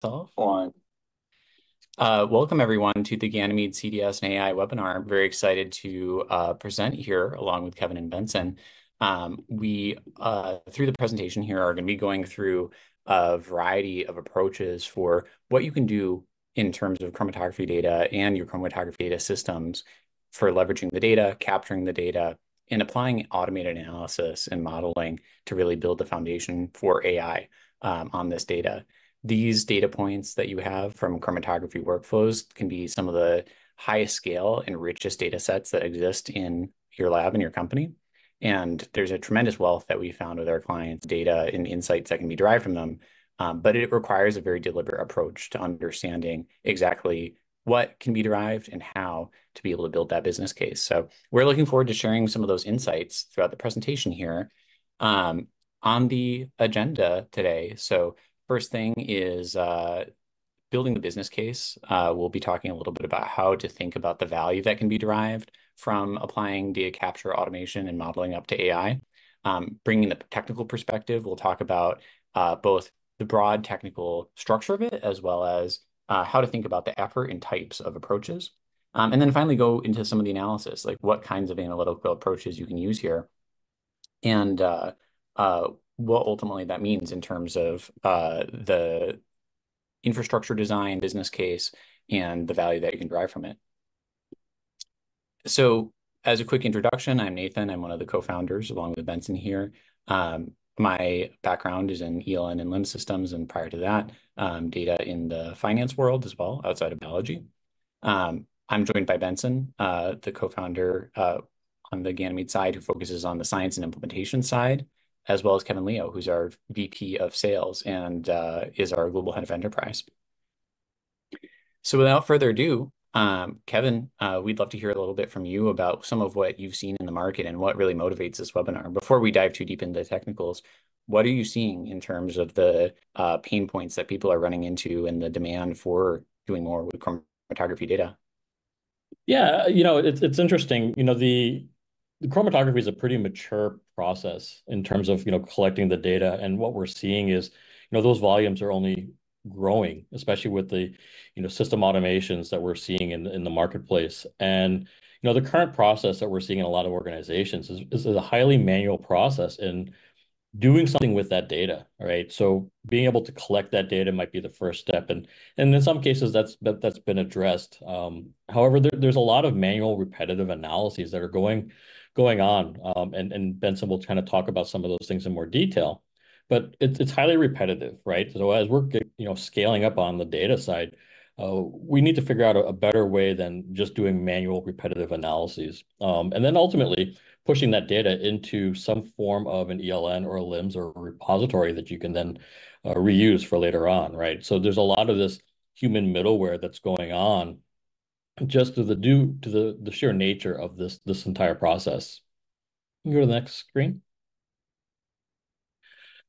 Self. One. Welcome everyone to the Ganymede CDS and AI webinar. I'm very excited to present here along with Kevin and Benson. Through the presentation here, are going to be going through a variety of approaches for what you can do in terms of chromatography data and your chromatography data systems for leveraging the data, capturing the data, and applying automated analysis and modeling to really build the foundation for AI on this data. These data points that you have from chromatography workflows can be some of the highest scale and richest data sets that exist in your lab and your company. And there's a tremendous wealth that we found with our clients' data and insights that can be derived from them. But it requires a very deliberate approach to understanding exactly what can be derived and how to be able to build that business case. So we're looking forward to sharing some of those insights throughout the presentation here on the agenda today. So first thing is building the business case. We'll be talking a little bit about how to think about the value that can be derived from applying data capture, automation, and modeling up to AI. Bringing the technical perspective, we'll talk about both the broad technical structure of it, as well as how to think about the effort and types of approaches. And then finally go into some of the analysis, like what kinds of analytical approaches you can use here. And what ultimately that means in terms of the infrastructure design, business case, and the value that you can derive from it. So as a quick introduction, I'm Nathan. I'm one of the co-founders along with Benson here. My background is in ELN and LIMS systems, and prior to that, data in the finance world as well, outside of biology. I'm joined by Benson, the co-founder on the Ganymede side, who focuses on the science and implementation side, as well as Kevin Leo, who's our VP of sales and is our global head of enterprise. So without further ado, Kevin, we'd love to hear a little bit from you about some of what you've seen in the market and what really motivates this webinar. Before we dive too deep into the technicals, what are you seeing in terms of the pain points that people are running into and the demand for doing more with chromatography data? Yeah, it's interesting. The chromatography is a pretty mature process in terms of, collecting the data. And what we're seeing is, those volumes are only growing, especially with the, system automations that we're seeing in the marketplace. And, the current process that we're seeing in a lot of organizations is a highly manual process. And doing something with that data, right? So being able to collect that data might be the first step, and in some cases that's been addressed. However, there's a lot of manual, repetitive analyses that are going on, and Benson will kind of talk about some of those things in more detail. But it's highly repetitive, right? So as we're scaling up on the data side, we need to figure out a better way than just doing manual repetitive analyses. And then ultimately pushing that data into some form of an ELN or a LIMS or a repository that you can then reuse for later on, right? So there's a lot of this human middleware that's going on just due to the sheer nature of this entire process. You can go to the next screen.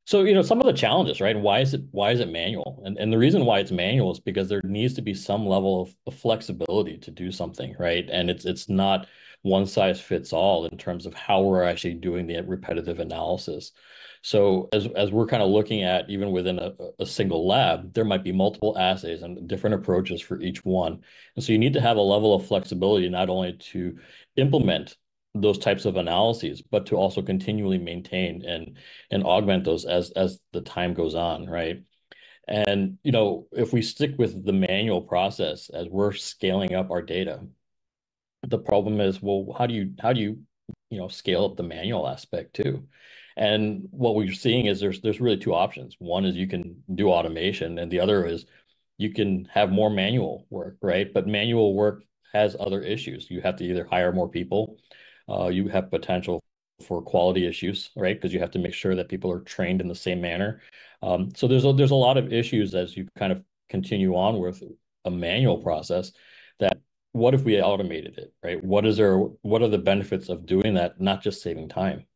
So, some of the challenges, right? Why is it manual? And the reason why it's manual is because there needs to be some level of flexibility to do something, right? And it's not one size fits all in terms of how we're actually doing the repetitive analysis. So as we're kind of looking at even within a single lab, there might be multiple assays and different approaches for each one. And so you need to have a level of flexibility not only to implement those types of analyses, but to also continually maintain and augment those as the time goes on, right? And if we stick with the manual process as we're scaling up our data, the problem is, well, how do you scale up the manual aspect too? And what we're seeing is there's really two options. One is you can do automation, and the other is you can have more manual work, right? But manual work has other issues. You have to either hire more people, you have potential for quality issues, right? Because you have to make sure that people are trained in the same manner. So there's a lot of issues as you kind of continue on with a manual process. That what if we automated it, right? What are the benefits of doing that, not just saving time?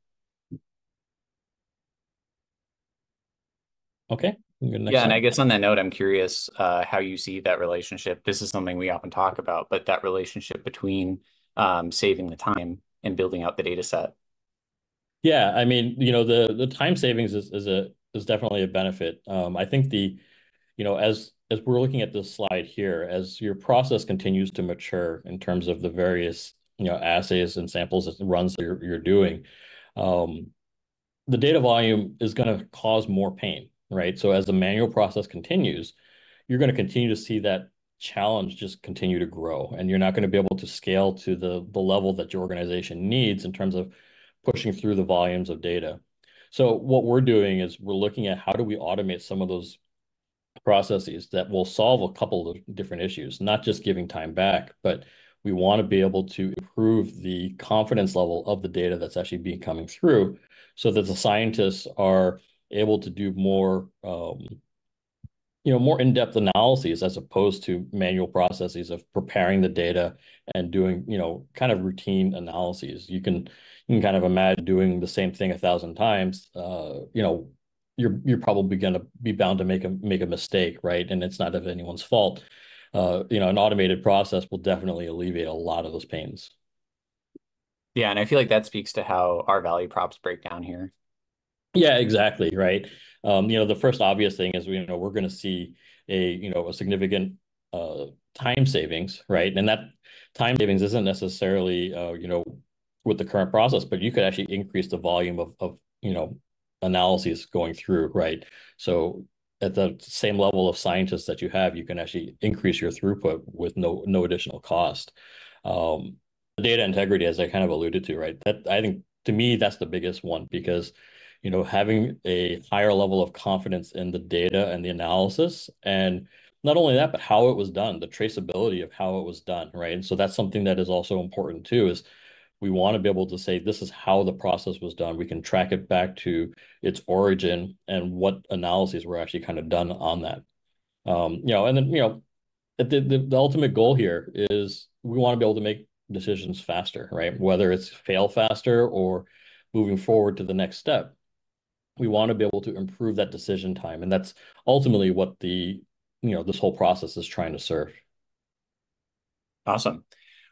Okay, we can go to the next Yeah, and I slide. guess on that note, I'm curious how you see that relationship. This is something we often talk about, but that relationship between saving the time and building out the data set. Yeah, I mean, the time savings is definitely a benefit. I think as as we're looking at this slide here, as your process continues to mature in terms of the various assays and samples and runs that you're doing, the data volume is going to cause more pain, right? So as the manual process continues, you're going to continue to see that challenge just continue to grow, and you're not going to be able to scale to the level that your organization needs in terms of pushing through the volumes of data. So what we're doing is we're looking at how do we automate some of those processes that will solve a couple of different issues, not just giving time back, but we want to be able to improve the confidence level of the data that's actually being coming through so that the scientists are able to do more more in-depth analyses as opposed to manual processes of preparing the data and doing, kind of routine analyses. You can kind of imagine doing the same thing 1,000 times. You're probably going to be bound to make a mistake, right? And it's not of anyone's fault. An automated process will definitely alleviate a lot of those pains. Yeah, and I feel like that speaks to how our value props break down here. Yeah, exactly, right. The first obvious thing is we're going to see a significant time savings, right? And that time savings isn't necessarily with the current process, but you could actually increase the volume of analyses going through, right? So at the same level of scientists that you have, you can actually increase your throughput with no additional cost. Data integrity, as I kind of alluded to, right? That I think to me that's the biggest one because having a higher level of confidence in the data and the analysis, and not only that, but how it was done, the traceability of how it was done, right? And so that's something that is also important too, is we want to be able to say this is how the process was done. We can track it back to its origin and what analyses were actually kind of done on that. And then the ultimate goal here is we want to be able to make decisions faster, right? Whether it's fail faster or moving forward to the next step, we want to be able to improve that decision time, and that's ultimately what this whole process is trying to serve. Awesome.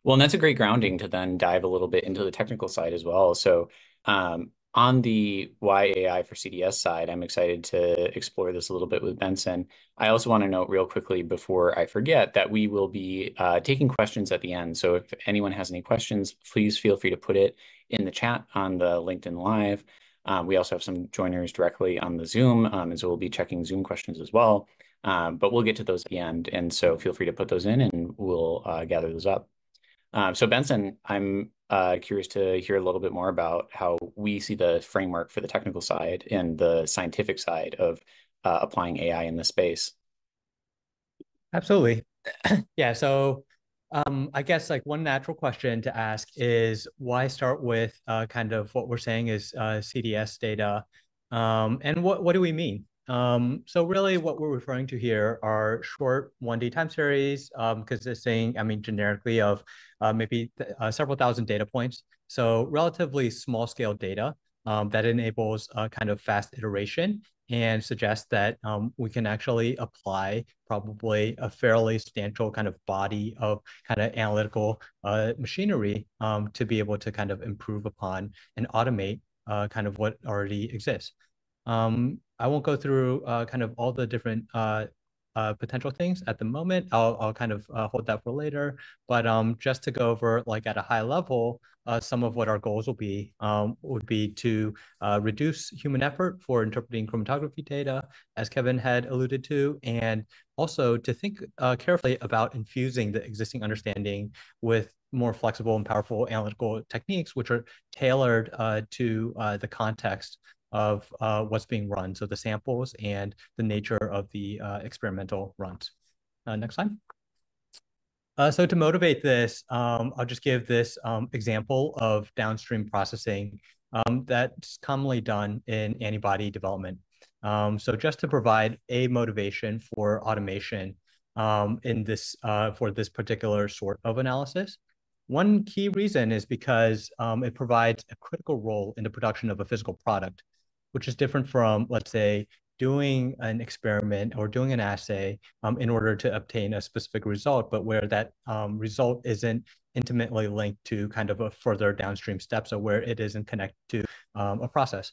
Well, and that's a great grounding to then dive a little bit into the technical side as well. So, on the why AI for CDS side, I'm excited to explore this a little bit with Benson. I also want to note real quickly before I forget that we will be taking questions at the end. So if anyone has any questions, please feel free to put it in the chat on the LinkedIn Live. We also have some joiners directly on the Zoom, and so we'll be checking Zoom questions as well. But we'll get to those at the end, and so feel free to put those in, and we'll gather those up. So Benson, I'm curious to hear a little bit more about how we see the framework for the technical side and the scientific side of applying AI in this space. Absolutely. Yeah. So I guess like one natural question to ask is why start with kind of what we're saying is CDS data, and what do we mean? So really what we're referring to here are short 1D time series, because it's saying, I mean, generically of maybe several thousand data points. So relatively small scale data that enables a kind of fast iteration and suggests that we can actually apply probably a fairly substantial kind of body of kind of analytical machinery to be able to kind of improve upon and automate kind of what already exists. I won't go through kind of all the different potential things at the moment. I'll kind of hold that for later. But just to go over like at a high level, some of what our goals will be would be to reduce human effort for interpreting chromatography data, as Kevin had alluded to, and also to think carefully about infusing the existing understanding with more flexible and powerful analytical techniques, which are tailored to the context of what's being run, so the samples and the nature of the experimental runs. Next slide. So to motivate this, I'll just give this example of downstream processing that's commonly done in antibody development. So just to provide a motivation for automation in this for this particular sort of analysis. One key reason is because it provides a critical role in the production of a physical product, which is different from, let's say, doing an experiment or doing an assay in order to obtain a specific result, but where that result isn't intimately linked to kind of a further downstream step, so where it isn't connected to a process.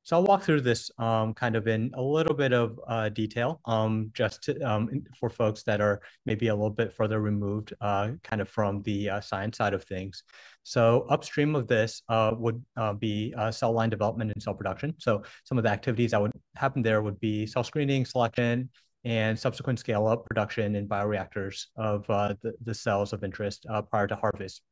So I'll walk through this kind of in a little bit of detail, just for folks that are maybe a little bit further removed kind of from the science side of things. So upstream of this would be cell line development and cell production. So some of the activities that would happen there would be cell screening, selection, and subsequent scale-up production in bioreactors of the cells of interest prior to harvest.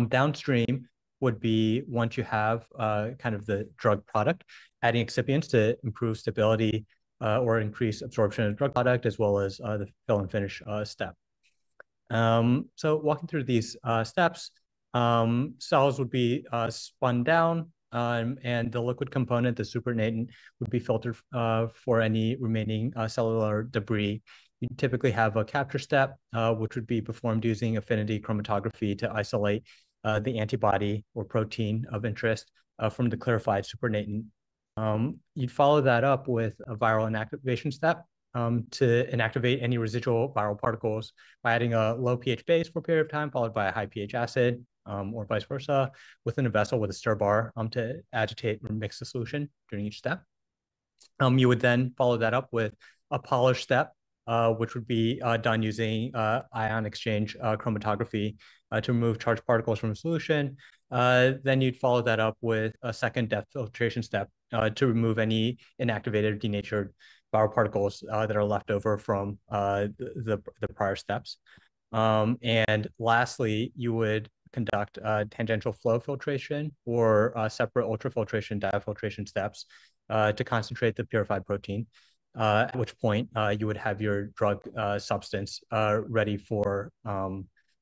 Downstream would be once you have kind of the drug product, adding excipients to improve stability or increase absorption of the drug product, as well as the fill and finish step. So walking through these steps, cells would be spun down, and the liquid component, the supernatant, would be filtered for any remaining cellular debris. You typically have a capture step, which would be performed using affinity chromatography to isolate the antibody or protein of interest from the clarified supernatant. You'd follow that up with a viral inactivation step to inactivate any residual viral particles by adding a low pH base for a period of time, followed by a high pH acid, or vice versa, within a vessel with a stir bar to agitate or mix the solution during each step. You would then follow that up with a polish step, which would be done using ion exchange chromatography to remove charged particles from a solution. Then you'd follow that up with a second depth filtration step to remove any inactivated or denatured viral particles that are left over from the prior steps. And lastly, you would conduct tangential flow filtration or separate ultrafiltration diafiltration steps to concentrate the purified protein. At which point you would have your drug substance ready for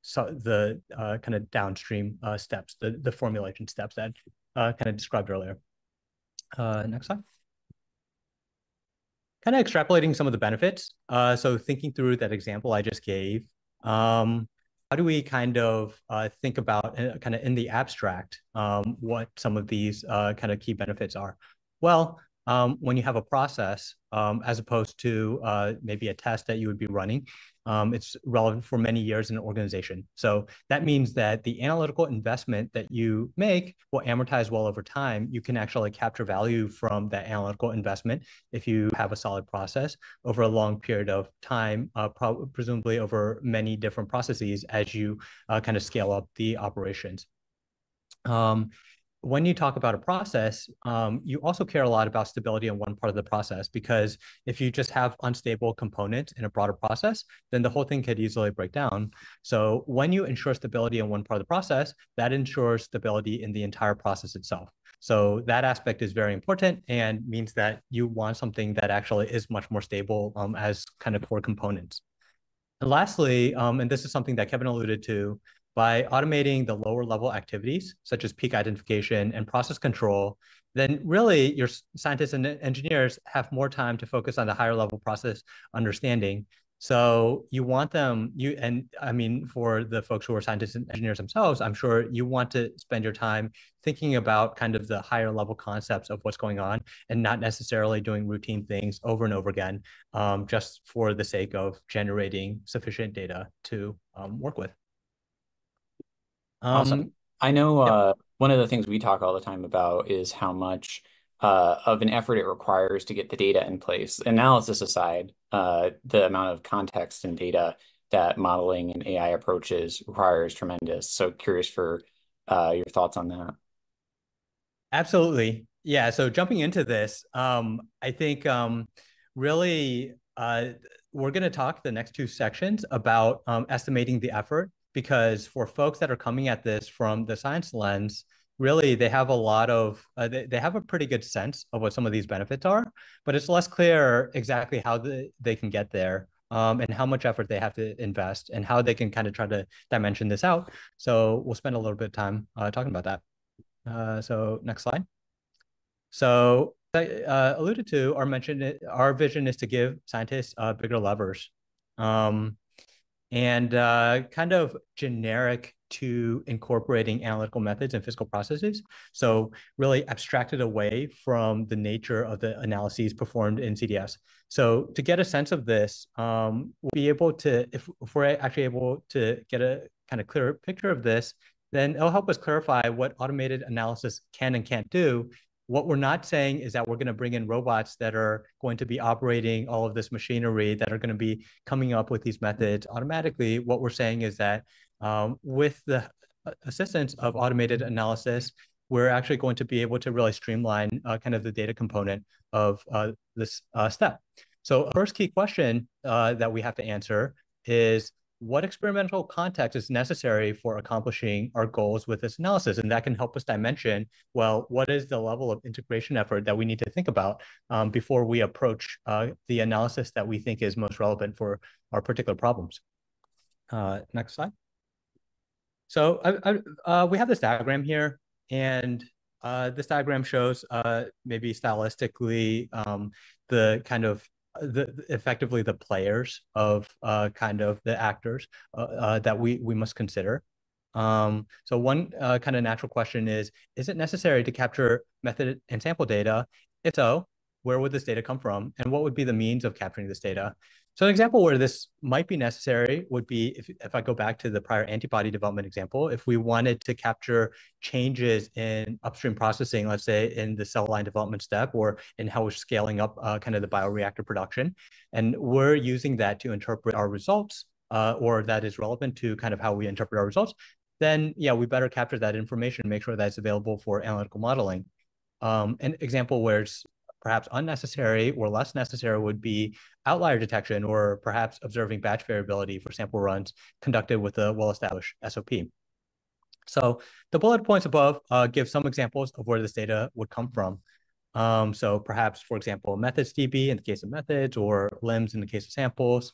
the kind of downstream steps, the formulation steps that kind of described earlier. Next slide. Kind of extrapolating some of the benefits. So thinking through that example I just gave, how do we kind of think about kind of in the abstract what some of these kind of key benefits are? Well, when you have a process, as opposed to maybe a test that you would be running, it's relevant for many years in an organization. So that means that the analytical investment that you make will amortize well over time. You can actually capture value from that analytical investment if you have a solid process over a long period of time, presumably over many different processes as you kind of scale up the operations. When you talk about a process, you also care a lot about stability in one part of the process, because if you just have unstable components in a broader process, then the whole thing could easily break down. So when you ensure stability in one part of the process, that ensures stability in the entire process itself. So that aspect is very important and means that you want something that actually is much more stable as kind of core components. And lastly, and this is something that Kevin alluded to, by automating the lower level activities, such as peak identification and process control, then really your scientists and engineers have more time to focus on the higher level process understanding. So you want them, and I mean, for the folks who are scientists and engineers themselves, I'm sure you want to spend your time thinking about kind of the higher level concepts of what's going on and not necessarily doing routine things over and over again, just for the sake of generating sufficient data to work with. Awesome. I know one of the things we talk all the time about is how much of an effort it requires to get the data in place. Analysis aside, the amount of context and data that modeling and AI approaches requires tremendous. So curious for your thoughts on that. Absolutely. Yeah. So jumping into this, I think really we're going to talk the next two sections about estimating the effort, because for folks that are coming at this from the science lens, really they have a lot of, they have a pretty good sense of what some of these benefits are, but it's less clear exactly how they can get there, and how much effort they have to invest and how they can kind of try to dimension this out. So we'll spend a little bit of time talking about that. So next slide. So alluded to or mentioned it, our vision is to give scientists bigger levers. And kind of generic to incorporating analytical methods and physical processes. So really abstracted away from the nature of the analyses performed in CDS. So to get a sense of this, we'll be able to, if we're actually able to get a kind of clearer picture of this, then it'll help us clarify what automated analysis can and can't do, What we're not saying is that we're going to bring in robots that are going to be operating all of this machinery, that are going to be coming up with these methods automatically. What we're saying is that with the assistance of automated analysis, we're actually going to be able to really streamline kind of the data component of this step. So first key question that we have to answer is, what experimental context is necessary for accomplishing our goals with this analysis? And that can help us dimension, well, what is the level of integration effort that we need to think about before we approach the analysis that we think is most relevant for our particular problems. Next slide. So we have this diagram here, and this diagram shows maybe stylistically the kind of effectively the players of kind of the actors that we must consider. So one kind of natural question is it necessary to capture method and sample data? If so, where would this data come from? And what would be the means of capturing this data? So an example where this might be necessary would be if I go back to the prior antibody development example, if we wanted to capture changes in upstream processing, let's say in the cell line development step, or in how we're scaling up kind of the bioreactor production, and we're using that to interpret our results, or that is relevant to kind of how we interpret our results, then yeah, we better capture that information and make sure that it's available for analytical modeling. An example where it's perhaps unnecessary or less necessary would be outlier detection, or perhaps observing batch variability for sample runs conducted with a well-established SOP. So the bullet points above give some examples of where this data would come from. So perhaps, for example, methods DB in the case of methods, or LIMS in the case of samples.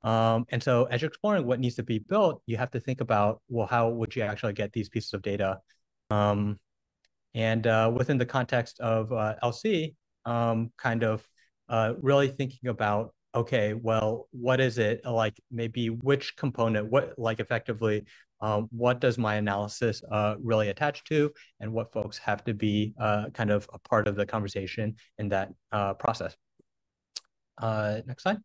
And so as you're exploring what needs to be built, you have to think about, well, how would you actually get these pieces of data? And within the context of LC, kind of really thinking about, okay, well, what is it like, maybe which component, what like effectively, what does my analysis really attach to, and what folks have to be kind of a part of the conversation in that process. Next slide.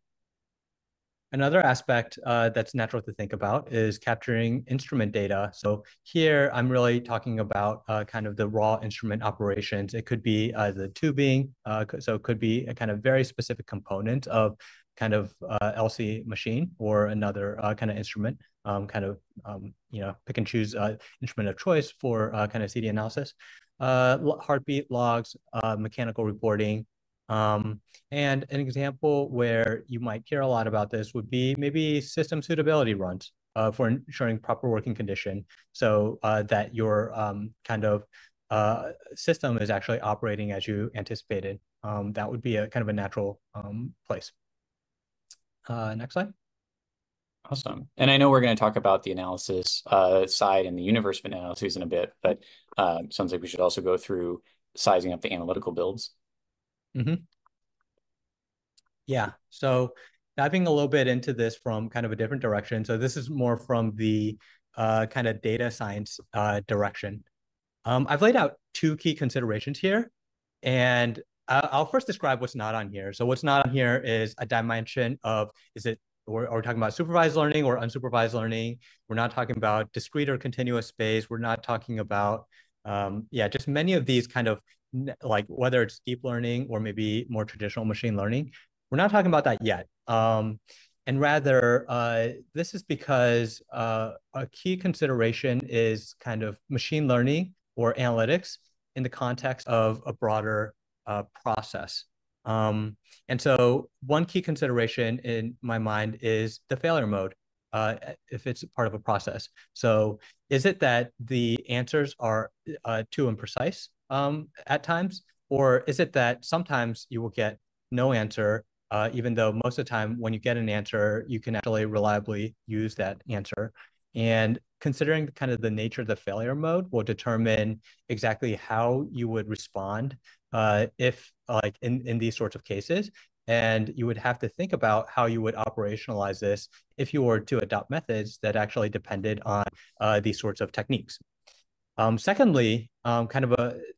Another aspect that's natural to think about is capturing instrument data. So here I'm really talking about kind of the raw instrument operations. It could be the tubing, so it could be a kind of very specific component of kind of LC machine, or another kind of instrument, kind of pick and choose instrument of choice for kind of CD analysis, heartbeat logs, mechanical reporting. And an example where you might care a lot about this would be maybe system suitability runs for ensuring proper working condition, so that your kind of system is actually operating as you anticipated. That would be a kind of a natural place. Next slide. Awesome. And I know we're going to talk about the analysis side and the universe of analyses in a bit, but sounds like we should also go through sizing up the analytical builds. Mm-hmm. Yeah, so diving a little bit into this from kind of a different direction. So this is more from the kind of data science direction. I've laid out two key considerations here, and I'll first describe what's not on here. So what's not on here is a dimension of, are we talking about supervised learning or unsupervised learning? We're not talking about discrete or continuous space. We're not talking about, just many of these kind of, like whether it's deep learning or maybe more traditional machine learning. We're not talking about that yet. And rather, this is because a key consideration is kind of machine learning or analytics in the context of a broader process. And so one key consideration in my mind is the failure mode, if it's part of a process. So is it that the answers are too imprecise at times? Or is it that sometimes you will get no answer, even though most of the time when you get an answer, you can actually reliably use that answer? And considering kind of the nature of the failure mode will determine exactly how you would respond if like in these sorts of cases. And you would have to think about how you would operationalize this if you were to adopt methods that actually depended on these sorts of techniques. Secondly,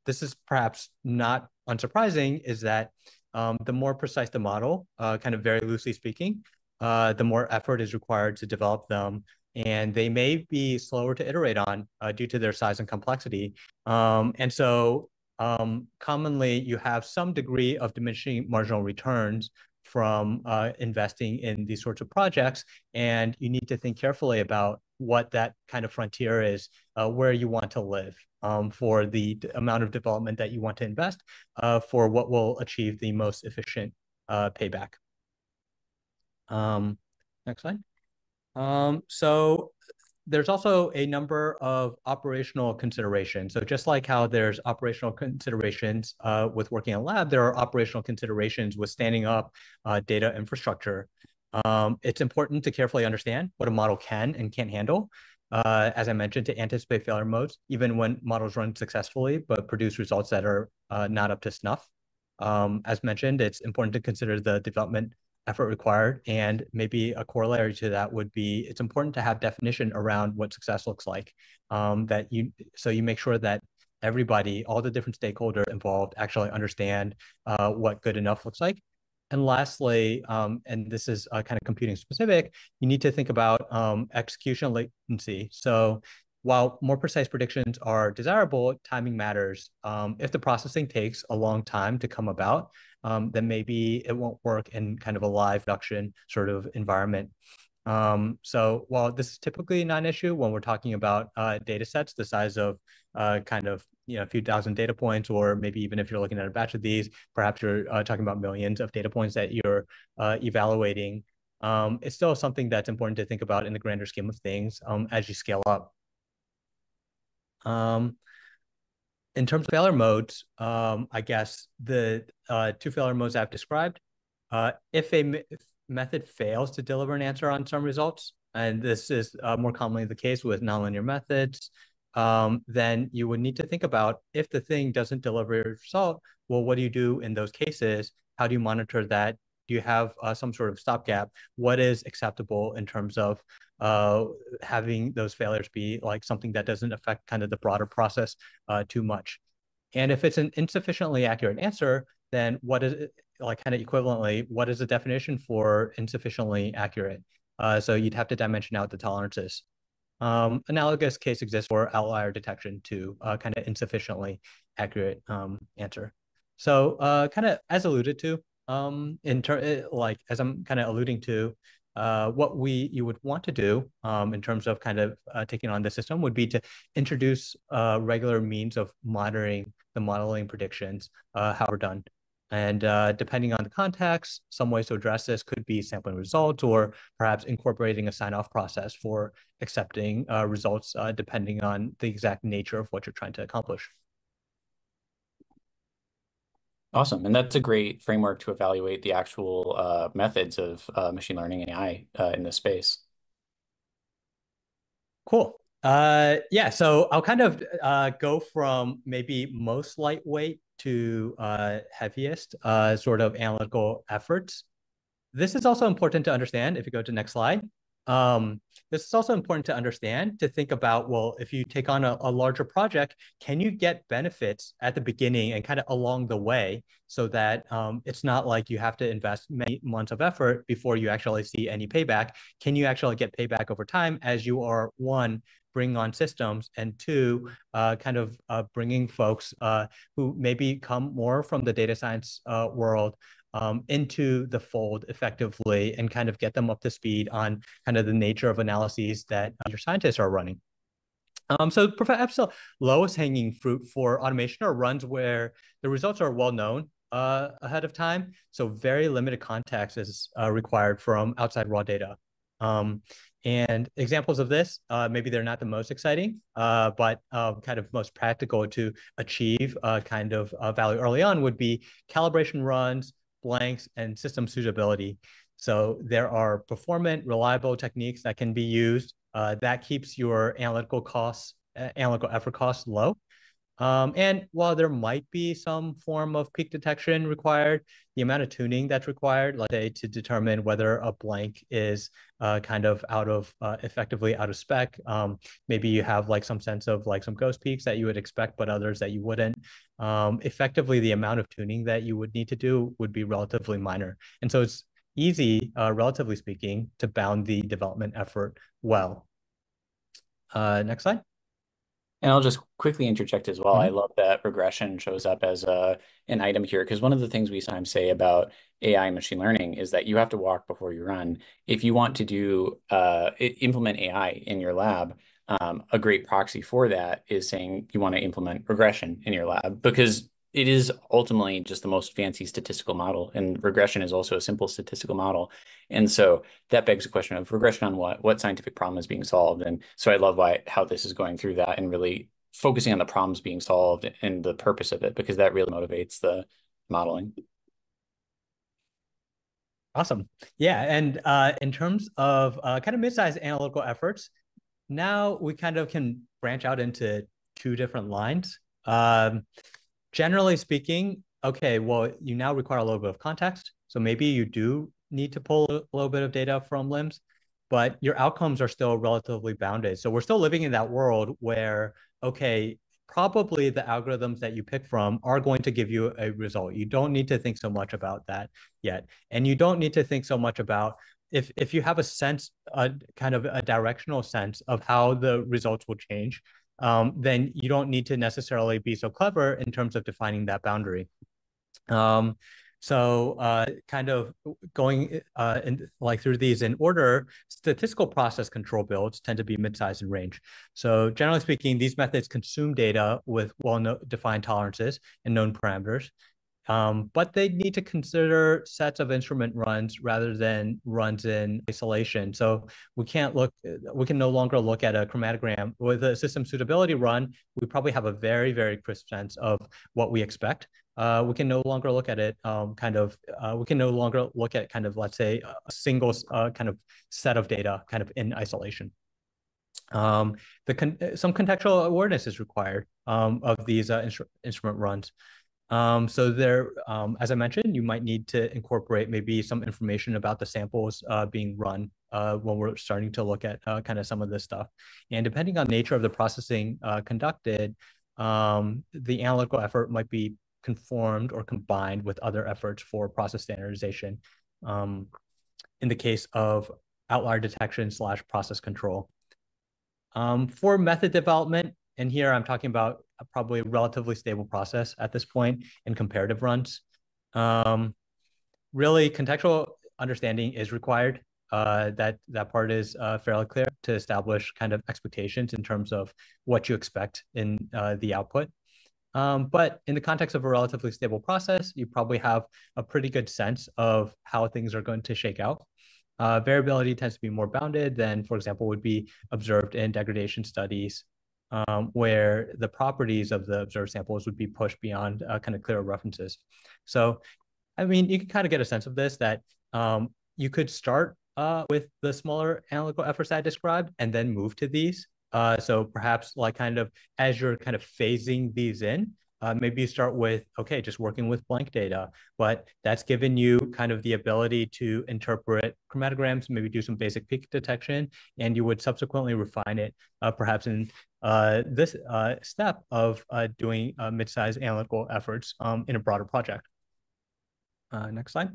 this is perhaps not unsurprising, is that the more precise the model, kind of very loosely speaking, the more effort is required to develop them. And they may be slower to iterate on due to their size and complexity. And so commonly you have some degree of diminishing marginal returns from investing in these sorts of projects, and you need to think carefully about what that kind of frontier is, where you want to live for the amount of development that you want to invest for what will achieve the most efficient payback. Next slide. So there's also a number of operational considerations. So just like how there's operational considerations with working in a lab, there are operational considerations with standing up data infrastructure. It's important to carefully understand what a model can and can't handle. As I mentioned, to anticipate failure modes, even when models run successfully, but produce results that are not up to snuff. As mentioned, it's important to consider the development effort required, and maybe a corollary to that would be it's important to have definition around what success looks like. So you make sure that everybody, all the different stakeholders involved, actually understand what good enough looks like. And lastly, and this is kind of computing specific, you need to think about execution latency. So while more precise predictions are desirable, timing matters. If the processing takes a long time to come about, then maybe it won't work in kind of a live production sort of environment. So while this is typically not an issue when we're talking about data sets the size of kind of a few thousand data points, or maybe even if you're looking at a batch of these, perhaps you're talking about millions of data points that you're evaluating. It's still something that's important to think about in the grander scheme of things as you scale up. In terms of failure modes, I guess the two failure modes I've described, if a method fails to deliver an answer on some results, and this is more commonly the case with nonlinear methods, then you would need to think about if the thing doesn't deliver a result, well, what do you do in those cases? How do you monitor that? Do you have some sort of stopgap? What is acceptable in terms of having those failures be like something that doesn't affect kind of the broader process too much? And if it's an insufficiently accurate answer, then what is it, like kind of equivalently, what is the definition for insufficiently accurate? So you'd have to dimension out the tolerances. Analogous case exists for outlier detection to kind of insufficiently accurate answer. So kind of as alluded to, like as I'm kind of alluding to, what you would want to do in terms of kind of taking on the system would be to introduce regular means of monitoring the modeling predictions, how we're done. And depending on the context, some ways to address this could be sampling results, or perhaps incorporating a sign-off process for accepting results depending on the exact nature of what you're trying to accomplish. Awesome. And that's a great framework to evaluate the actual methods of machine learning and AI in this space. Cool. Yeah, so I'll kind of go from maybe most lightweight to heaviest sort of analytical efforts. This is also important to understand if you go to the next slide. This is also important to understand, to think about, well, if you take on a larger project, can you get benefits at the beginning and kind of along the way, so that it's not like you have to invest many months of effort before you actually see any payback? Can you actually get payback over time as you are, one, bringing on systems, and two, kind of bringing folks who maybe come more from the data science world into the fold effectively, and kind of get them up to speed on kind of the nature of analyses that your scientists are running. So perhaps the lowest hanging fruit for automation are runs where the results are well known ahead of time. So very limited context is required from outside raw data. And examples of this, maybe they're not the most exciting, but kind of most practical to achieve kind of value early on would be calibration runs, blanks, and system suitability. So there are performant, reliable techniques that can be used that keeps your analytical effort costs low. And while there might be some form of peak detection required, the amount of tuning that's required, let's say to determine whether a blank is kind of effectively out of spec, maybe you have like some sense of like some ghost peaks that you would expect, but others that you wouldn't. Effectively, the amount of tuning that you would need to do would be relatively minor. And so it's easy, relatively speaking, to bound the development effort well. Next slide. And I'll just quickly interject as well. I Mhm. love that regression shows up as an item here because one of the things we sometimes say about AI and machine learning is that you have to walk before you run. If you want to do implement AI in your lab, a great proxy for that is saying you want to implement regression in your lab because it is ultimately just the most fancy statistical model, and regression is also a simple statistical model. And so that begs the question of regression on what scientific problem is being solved. And so I love how this is going through that and really focusing on the problems being solved and the purpose of it, because that really motivates the modeling. Awesome. Yeah. And in terms of kind of mid-sized analytical efforts, now we kind of can branch out into two different lines. Generally speaking, okay, well, you now require a little bit of context. So maybe you do need to pull a little bit of data from LIMS, but your outcomes are still relatively bounded. So we're still living in that world where, okay, probably the algorithms that you pick from are going to give you a result. You don't need to think so much about that yet. And you don't need to think so much about if you have a sense, kind of a directional sense of how the results will change, then you don't need to necessarily be so clever in terms of defining that boundary. Um, kind of going like through these in order, statistical process control builds tend to be mid-sized in range. So generally speaking, these methods consume data with well-defined tolerances and known parameters. But they need to consider sets of instrument runs rather than runs in isolation. So we can no longer look at a chromatogram. With a system suitability run, we probably have a very, very crisp sense of what we expect. We can no longer look at it we can no longer look at kind of, let's say, a single kind of set of data kind of in isolation. Some contextual awareness is required of these instrument runs. As I mentioned, you might need to incorporate maybe some information about the samples being run when we're starting to look at kind of some of this stuff. And depending on nature of the processing conducted, the analytical effort might be conformed or combined with other efforts for process standardization. In the case of outlier detection / process control. For method development, and here I'm talking about probably a relatively stable process at this point in comparative runs. Really, contextual understanding is required. That part is fairly clear to establish kind of expectations in terms of what you expect in the output. But in the context of a relatively stable process, you probably have a pretty good sense of how things are going to shake out. Variability tends to be more bounded than, for example, would be observed in degradation studies, where the properties of the observed samples would be pushed beyond kind of clear references. So, I mean, you can kind of get a sense of this, that you could start with the smaller analytical efforts I described and then move to these. So perhaps like kind of as you're kind of phasing these in, maybe you start with, okay, just working with blank data, but that's given you kind of the ability to interpret chromatograms, maybe do some basic peak detection, and you would subsequently refine it, perhaps in this step of doing mid-sized analytical efforts in a broader project. Next slide.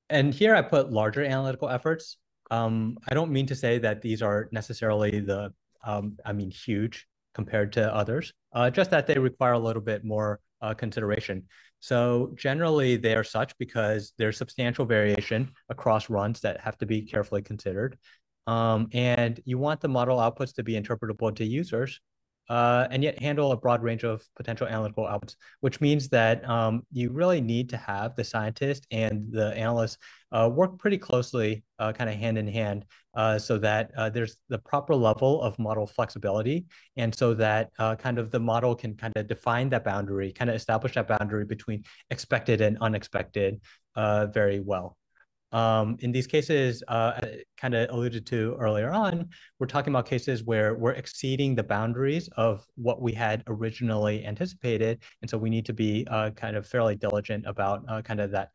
And here I put larger analytical efforts. I don't mean to say that these are necessarily huge compared to others, just that they require a little bit more consideration. So generally they are such because there's substantial variation across runs that have to be carefully considered. And you want the model outputs to be interpretable to users, and yet handle a broad range of potential analytical outputs, which means that you really need to have the scientist and the analyst work pretty closely, kind of hand in hand, so that there's the proper level of model flexibility, and so that kind of the model can kind of define that boundary, kind of establish that boundary between expected and unexpected very well. In these cases, kind of alluded to earlier on, we're talking about cases where we're exceeding the boundaries of what we had originally anticipated. And so we need to be kind of fairly diligent about kind of that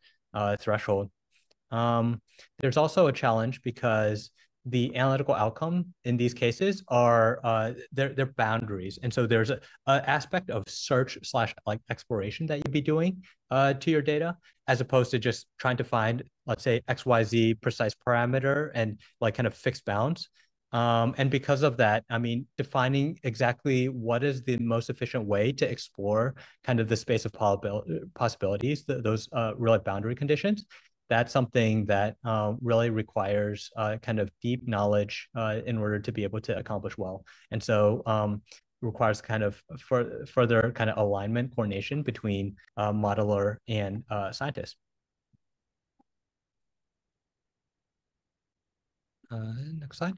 threshold. There's also a challenge because the analytical outcome in these cases are they're boundaries, and so there's a aspect of search / like exploration that you'd be doing to your data, as opposed to just trying to find, let's say, XYZ precise parameter and like kind of fixed bounds. And because of that, I mean, defining exactly what is the most efficient way to explore kind of the space of possibilities, those real boundary conditions, that's something that really requires kind of deep knowledge in order to be able to accomplish well. And so requires kind of further kind of alignment, coordination between modeler and scientist. Next slide.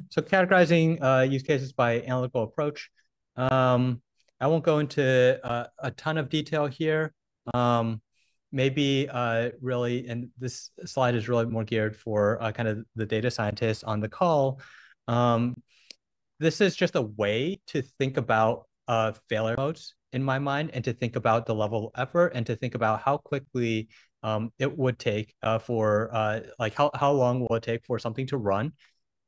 So categorizing use cases by analytical approach. I won't go into a ton of detail here. Maybe really, and this slide is really more geared for kind of the data scientists on the call. This is just a way to think about failure modes in my mind, and to think about the level of effort, and to think about how quickly it would take for like how long will it take for something to run.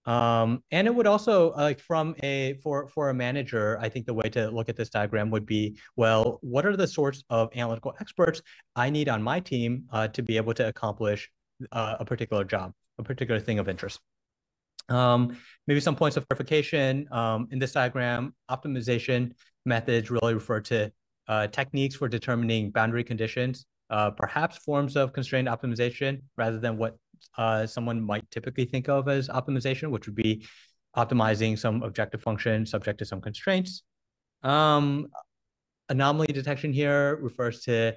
And it would also like from a for a manager, I think the way to look at this diagram would be, well, what are the sorts of analytical experts I need on my team to be able to accomplish a particular job, a particular thing of interest. Maybe some points of clarification in this diagram. Optimization methods really refer to techniques for determining boundary conditions, perhaps forms of constrained optimization rather than what someone might typically think of as optimization, which would be optimizing some objective function subject to some constraints. Anomaly detection here refers to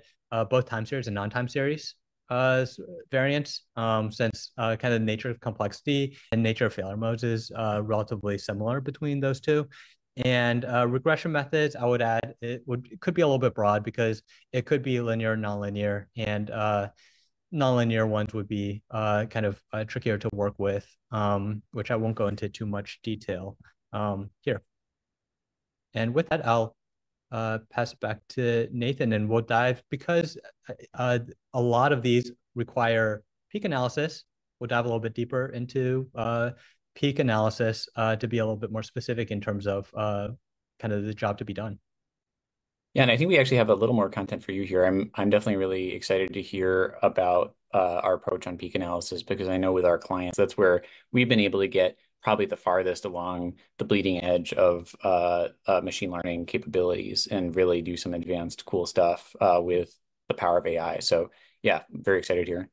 both time series and non-time series variants, since kind of the nature of complexity and nature of failure modes is relatively similar between those two. And regression methods, I would add, it could be a little bit broad because it could be linear, nonlinear, and nonlinear ones would be kind of trickier to work with, which I won't go into too much detail here. And with that, I'll pass it back to Nathan, and we'll dive, because a lot of these require peak analysis. We'll dive a little bit deeper into peak analysis to be a little bit more specific in terms of kind of the job to be done. Yeah, and I think we actually have a little more content for you here. I'm definitely really excited to hear about our approach on peak analysis, because I know with our clients, that's where we've been able to get probably the farthest along the bleeding edge of machine learning capabilities and really do some advanced cool stuff with the power of AI. So yeah, very excited here.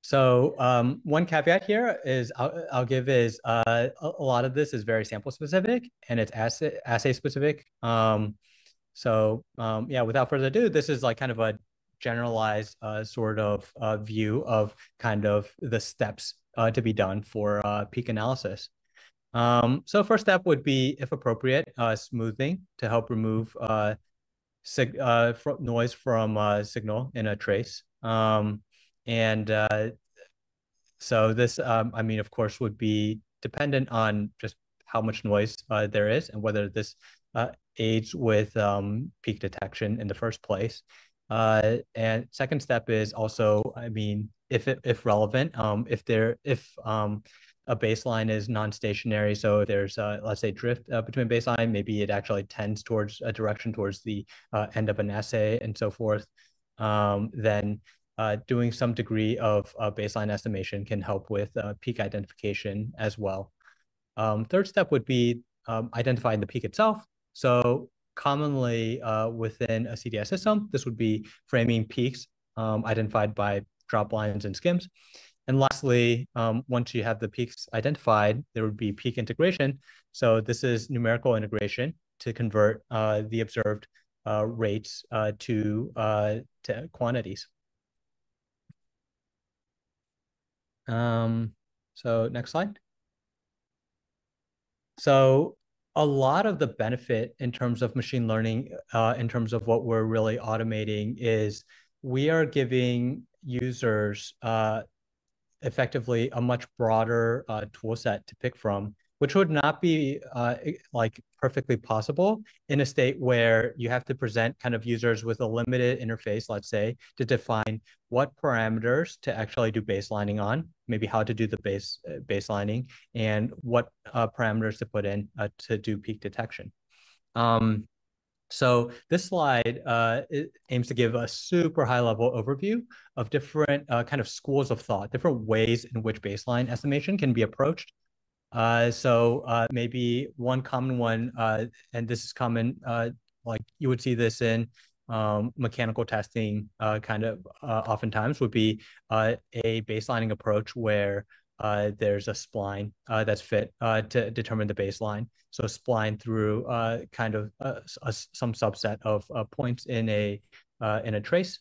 So one caveat here is I'll give is a lot of this is very sample specific and it's assay specific. Yeah, without further ado, this is like kind of a generalized sort of view of kind of the steps to be done for peak analysis. So first step would be, if appropriate, smoothing to help remove noise from signal in a trace. So this, I mean, of course, would be dependent on just how much noise there is and whether this aids with peak detection in the first place. And second step is also, I mean, if relevant, if a baseline is non-stationary, so there's let's say drift between baseline, maybe it actually tends towards a direction towards the end of an assay and so forth, then doing some degree of baseline estimation can help with peak identification as well. Third step would be identifying the peak itself. So commonly within a CDS system, this would be framing peaks identified by drop lines and skims. And lastly, once you have the peaks identified, there would be peak integration. So this is numerical integration to convert the observed rates to quantities. So next slide. So a lot of the benefit in terms of machine learning, in terms of what we're really automating, is we are giving users effectively a much broader tool set to pick from, which would not be like perfectly possible in a state where you have to present kind of users with a limited interface, let's say, to define what parameters to actually do baselining on, maybe how to do the baselining, and what parameters to put in to do peak detection. So this slide it aims to give a super high level overview of different kind of schools of thought, different ways in which baseline estimation can be approached. Maybe one common one, and this is common, like you would see this in mechanical testing oftentimes would be a baselining approach where there's a spline that's fit to determine the baseline. So a spline through some subset of points in a trace.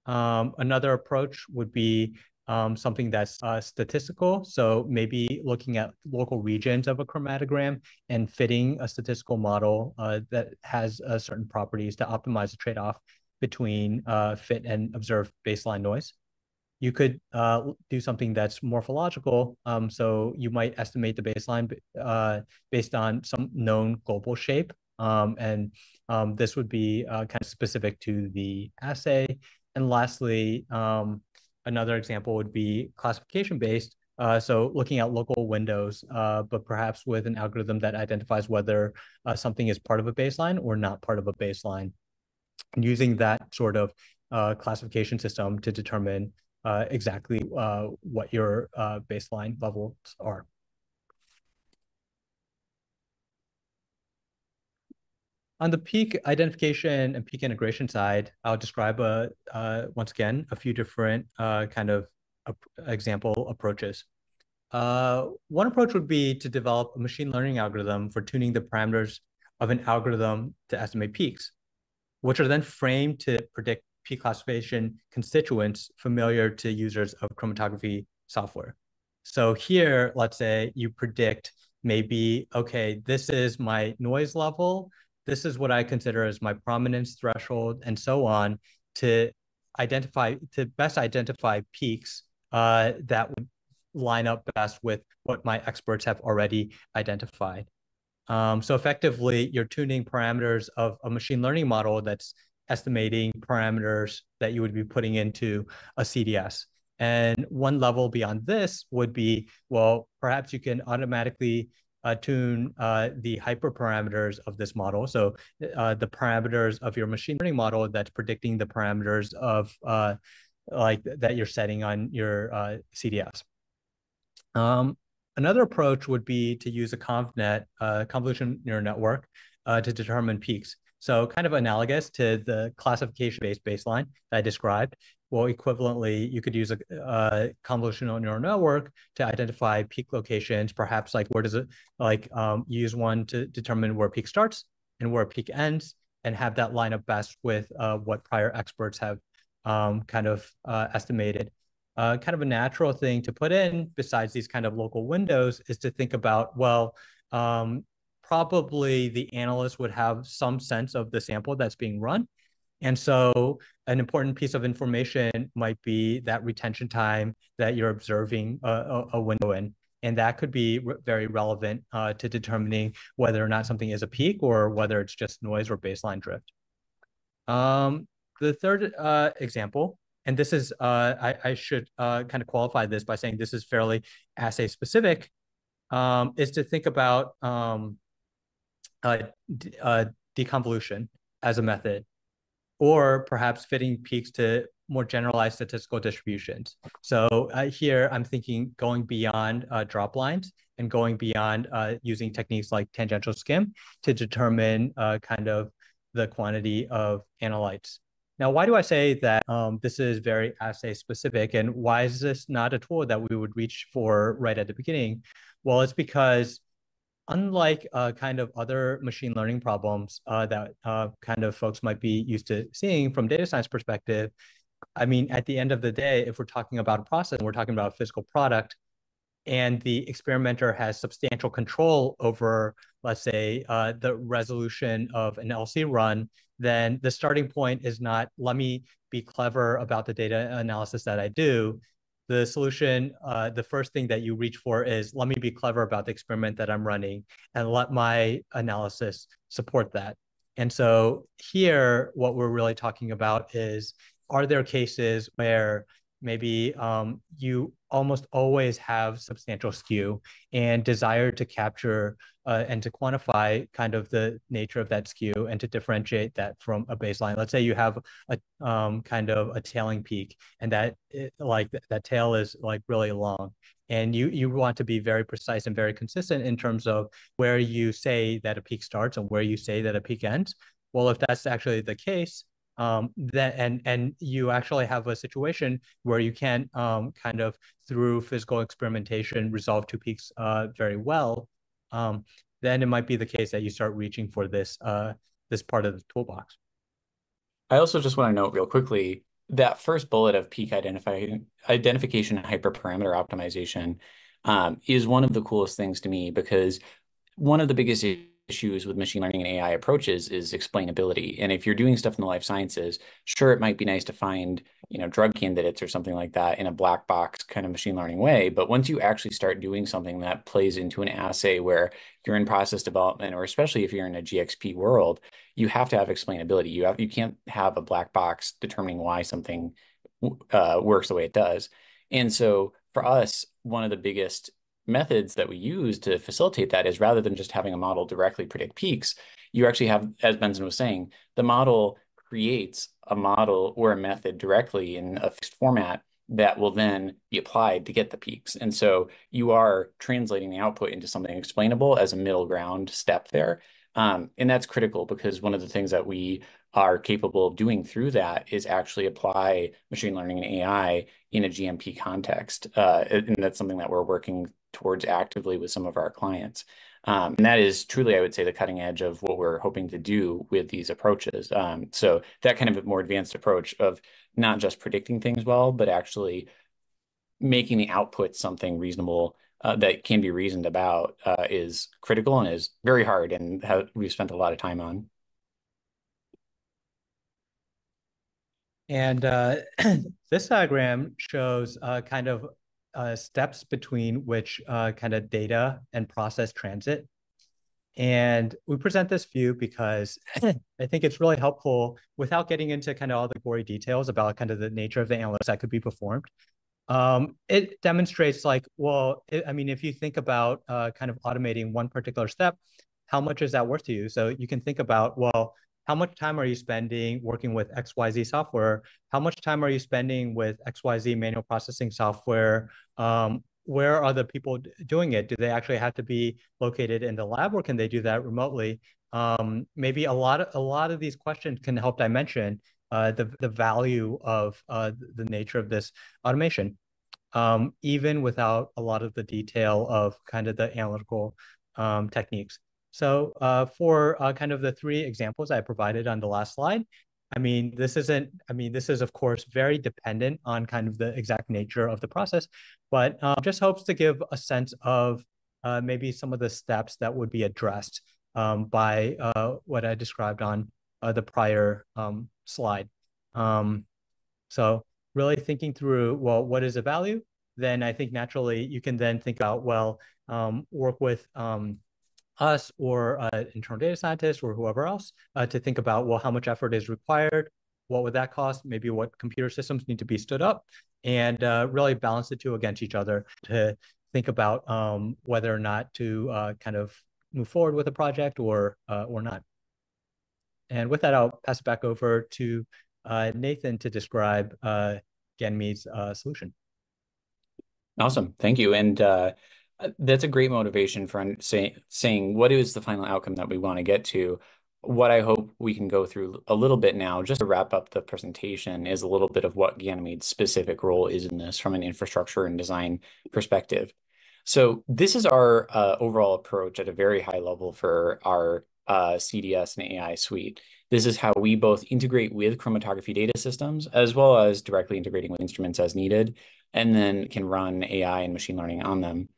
Another approach would be something that's statistical. So maybe looking at local regions of a chromatogram and fitting a statistical model that has certain properties to optimize the trade-off between fit and observed baseline noise. You could do something that's morphological. So you might estimate the baseline based on some known global shape. This would be kind of specific to the assay. And lastly, another example would be classification based. So looking at local windows, but perhaps with an algorithm that identifies whether something is part of a baseline or not part of a baseline. And using that sort of classification system to determine exactly what your baseline levels are. On the peak identification and peak integration side, I'll describe once again a few different example approaches. One approach would be to develop a machine learning algorithm for tuning the parameters of an algorithm to estimate peaks, which are then framed to predict peak classification constituents familiar to users of chromatography software. So here, let's say you predict maybe, okay, this is my noise level, this is what I consider as my prominence threshold, and so on, to best identify peaks that would line up best with what my experts have already identified. So effectively, you're tuning parameters of a machine learning model that's estimating parameters that you would be putting into a CDS. And one level beyond this would be, well, perhaps you can automatically tune the hyperparameters of this model. So the parameters of your machine learning model that's predicting the parameters of that you're setting on your CDS. Another approach would be to use a ConvNet, convolutional neural network, to determine peaks. So kind of analogous to the classification-based baseline that I described. Well, equivalently, you could use a convolutional neural network to identify peak locations, perhaps like where does it, use one to determine where peak starts and where peak ends, and have that line up best with what prior experts have estimated. Kind of a natural thing to put in besides these kind of local windows is to think about, well, probably the analyst would have some sense of the sample that's being run. And so an important piece of information might be that retention time that you're observing a window in. And that could be very relevant to determining whether or not something is a peak or whether it's just noise or baseline drift. The third example, and this is, I should kind of qualify this by saying this is fairly assay specific, is to think about deconvolution as a method, or perhaps fitting peaks to more generalized statistical distributions. So here I'm thinking going beyond drop lines and going beyond using techniques like tangential skim to determine kind of the quantity of analytes. Now, why do I say that this is very assay specific, and why is this not a tool that we would reach for right at the beginning? Well, it's because unlike kind of other machine learning problems that kind of folks might be used to seeing from data science perspective, I mean, at the end of the day, if we're talking about a process and we're talking about a physical product, and the experimenter has substantial control over, let's say, the resolution of an LC run, then the starting point is not, let me be clever about the data analysis that I do. The solution, the first thing that you reach for is, let me be clever about the experiment that I'm running and let my analysis support that. And so here, what we're really talking about is, are there cases where maybe you almost always have substantial skew and desire to capture and to quantify kind of the nature of that skew and to differentiate that from a baseline. Let's say you have a kind of a tailing peak, and that tail is like really long, and you want to be very precise and very consistent in terms of where you say that a peak starts and where you say that a peak ends. Well, if that's actually the case, that and you actually have a situation where you can kind of through physical experimentation resolve two peaks very well, then it might be the case that you start reaching for this part of the toolbox. I also just want to note real quickly that first bullet of peak identification and hyperparameter optimization is one of the coolest things to me, because one of the biggest issues with machine learning and AI approaches is explainability. And if you're doing stuff in the life sciences, sure, it might be nice to find, drug candidates or something like that in a black box kind of machine learning way. But once you actually start doing something that plays into an assay where you're in process development, or especially if you're in a GXP world, you have to have explainability. You can't have a black box determining why something works the way it does. And so for us, one of the biggest methods that we use to facilitate that is, rather than just having a model directly predict peaks, you actually have, as Benson was saying, the model creates a model or a method directly in a fixed format that will then be applied to get the peaks. And so you are translating the output into something explainable as a middle ground step there. And that's critical, because one of the things that we are capable of doing through that is actually apply machine learning and AI in a GMP context. And that's something that we're working towards actively with some of our clients. And that is truly, I would say, the cutting edge of what we're hoping to do with these approaches. So that kind of a more advanced approach of not just predicting things well, but actually making the output something reasonable that can be reasoned about is critical and is very hard, and we've spent a lot of time on. And this diagram shows kind of steps between which kind of data and process transit. And we present this view because I think it's really helpful without getting into kind of all the gory details about kind of the nature of the analytics that could be performed. It demonstrates if you think about kind of automating one particular step, how much is that worth to you? So you can think about, well, how much time are you spending working with XYZ software? How much time are you spending with XYZ manual processing software? Where are the people doing it? Do they actually have to be located in the lab, or can they do that remotely? Maybe a lot of these questions can help dimension the value of the nature of this automation, even without a lot of the detail of kind of the analytical techniques. So for kind of the three examples I provided on the last slide, this is of course very dependent on kind of the exact nature of the process, but just hopes to give a sense of maybe some of the steps that would be addressed by what I described on the prior slide. So really thinking through, well, what is the value? Then I think naturally you can then think about, well, work with us or internal data scientists or whoever else to think about, well, how much effort is required? What would that cost? Maybe what computer systems need to be stood up, and really balance the two against each other to think about whether or not to kind of move forward with a project or not. And with that, I'll pass it back over to Nathan to describe Ganymede's solution. Awesome. Thank you. And that's a great motivation for saying what is the final outcome that we want to get to. What I hope we can go through a little bit now, just to wrap up the presentation, is a little bit of what Ganymede's specific role is in this from an infrastructure and design perspective. So this is our overall approach at a very high level for our CDS and AI suite. This is how we both integrate with chromatography data systems, as well as directly integrating with instruments as needed, and then can run AI and machine learning on them.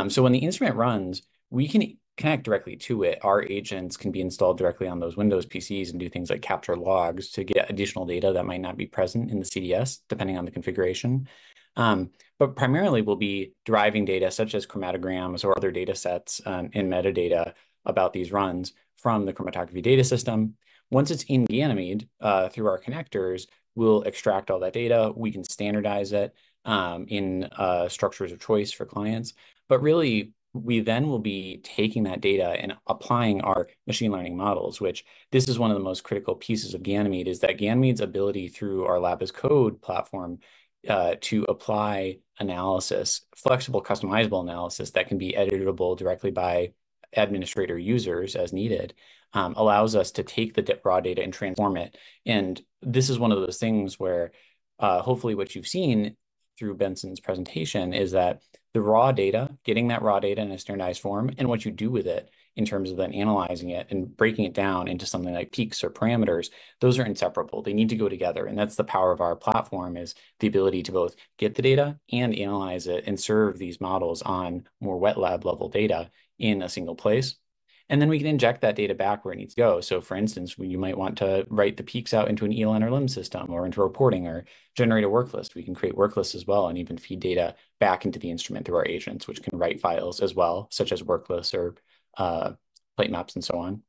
So when the instrument runs, we can connect directly to it. Our agents can be installed directly on those Windows PCs and do things like capture logs to get additional data that might not be present in the CDS, depending on the configuration. But primarily we'll be deriving data such as chromatograms or other data sets in metadata about these runs from the chromatography data system. Once it's in Ganymede, through our connectors, we'll extract all that data. We can standardize it. in structures of choice for clients. But really, we then will be taking that data and applying our machine learning models, which this is one of the most critical pieces of Ganymede, is that Ganymede's ability through our Lab as Code platform to apply analysis, flexible, customizable analysis that can be editable directly by administrator users as needed, allows us to take the raw data and transform it. And this is one of those things where hopefully what you've seen through Benson's presentation is that the raw data, getting that raw data in a standardized form, and what you do with it in terms of then analyzing it and breaking it down into something like peaks or parameters, those are inseparable. They need to go together. And that's the power of our platform, is the ability to both get the data and analyze it and serve these models on more wet lab level data in a single place. And then we can inject that data back where it needs to go. So for instance, you might want to write the peaks out into an ELN or LIMS system or into reporting or generate a work list. We can create work lists as well and even feed data back into the instrument through our agents, which can write files as well, such as work lists or plate maps and so on.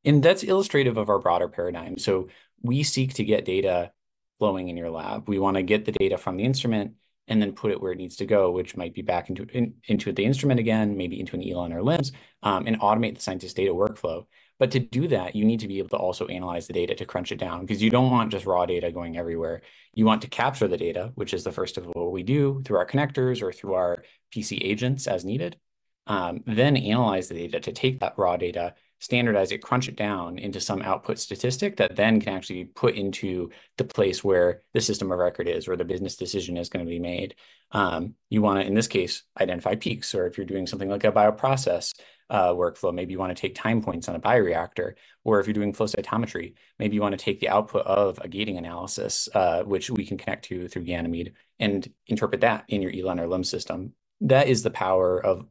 And that's illustrative of our broader paradigm. So we seek to get data flowing in your lab. We want to get the data from the instrument and then put it where it needs to go, which might be back into the instrument again, maybe into an ELN or LIMS, and automate the scientist data workflow. But to do that, you need to be able to also analyze the data to crunch it down, because you don't want just raw data going everywhere. You want to capture the data, which is the first of what we do through our connectors or through our PC agents as needed. Then analyze the data to take that raw data, standardize it, crunch it down into some output statistic that then can actually be put into the place where the system of record is, or the business decision is going to be made. You want to, in this case, identify peaks, or if you're doing something like a bioprocess workflow, maybe you want to take time points on a bioreactor, or if you're doing flow cytometry, maybe you want to take the output of a gating analysis, which we can connect to through Ganymede, and interpret that in your ELN or LIMS system. That is the power of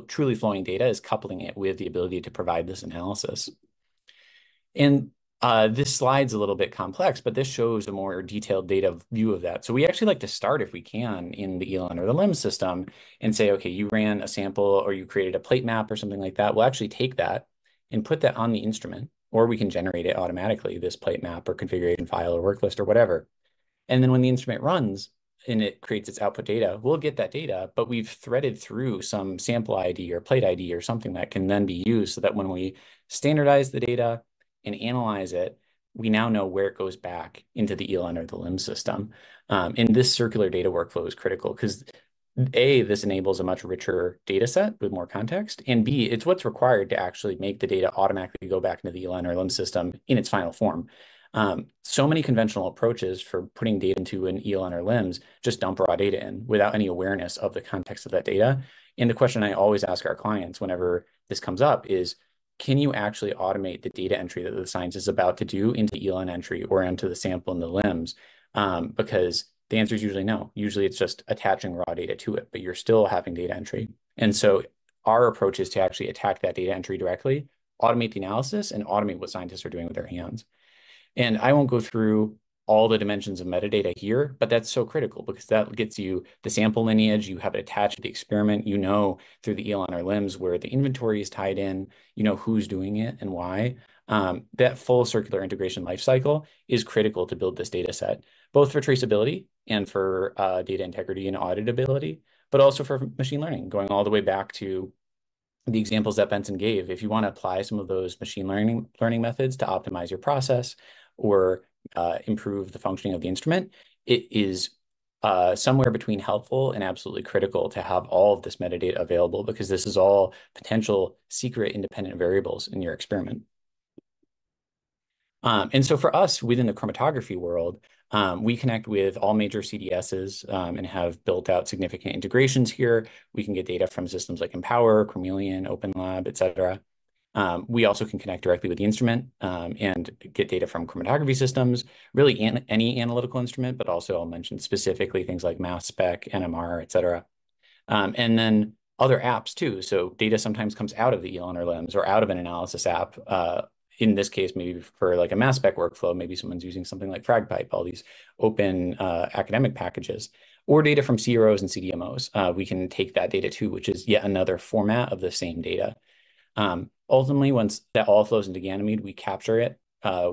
truly flowing data, is coupling it with the ability to provide this analysis. And this slide's a little bit complex, but this shows a more detailed data view of that. So we actually like to start, if we can, in the ELN or the LIMS system and say, okay, you ran a sample or you created a plate map or something like that. We'll actually take that and put that on the instrument, or we can generate it automatically, this plate map or configuration file or work list or whatever. And then when the instrument runs, and it creates its output data, we'll get that data, but we've threaded through some sample ID or plate ID or something that can then be used so that when we standardize the data and analyze it, we now know where it goes back into the ELN or the LIMS system. And this circular data workflow is critical because A, this enables a much richer data set with more context, and B, it's what's required to actually make the data automatically go back into the ELN or LIMS system in its final form. So many conventional approaches for putting data into an ELN or LIMS just dump raw data in without any awareness of the context of that data. And the question I always ask our clients whenever this comes up is, can you actually automate the data entry that the scientist is about to do into ELN entry or into the sample in the LIMS? Because the answer is usually no. Usually it's just attaching raw data to it, but you're still having data entry. And so our approach is to actually attack that data entry directly, automate the analysis, and automate what scientists are doing with their hands. And I won't go through all the dimensions of metadata here, but that's so critical because that gets you the sample lineage, you have it attached to the experiment, you know through the ELN or LIMS where the inventory is tied in, you know who's doing it and why. That full circular integration lifecycle is critical to build this data set, both for traceability and for data integrity and auditability, but also for machine learning, going all the way back to the examples that Benson gave. If you want to apply some of those machine learning methods to optimize your process or improve the functioning of the instrument, it is somewhere between helpful and absolutely critical to have all of this metadata available, because this is all potential secret independent variables in your experiment. And so for us within the chromatography world, we connect with all major CDSs and have built out significant integrations here. We can get data from systems like Empower, Chromeleon, OpenLab, et cetera. We also can connect directly with the instrument and get data from chromatography systems, really any analytical instrument, but also I'll mention specifically things like mass spec, NMR, et cetera. And then other apps too. So data sometimes comes out of the ELN or LIMS or out of an analysis app. In this case, maybe for like a mass spec workflow, maybe someone's using something like FragPipe, all these open academic packages, or data from CROs and CDMOs. We can take that data too, which is yet another format of the same data. Ultimately, once that all flows into Ganymede, we capture it,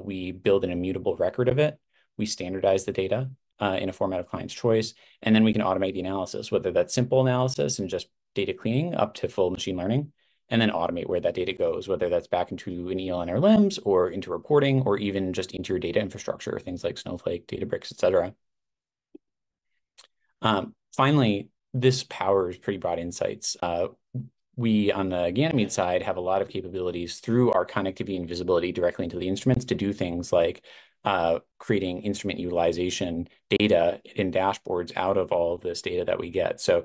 we build an immutable record of it, we standardize the data, in a format of client's choice. And then we can automate the analysis, whether that's simple analysis and just data cleaning up to full machine learning, and then automate where that data goes, whether that's back into an ELN or LIMS or into reporting or even just into your data infrastructure, things like Snowflake, Databricks, et cetera. Finally, this powers pretty broad insights. We, on the Ganymede side, have a lot of capabilities through our connectivity and visibility directly into the instruments to do things like creating instrument utilization data and dashboards out of all of this data that we get. So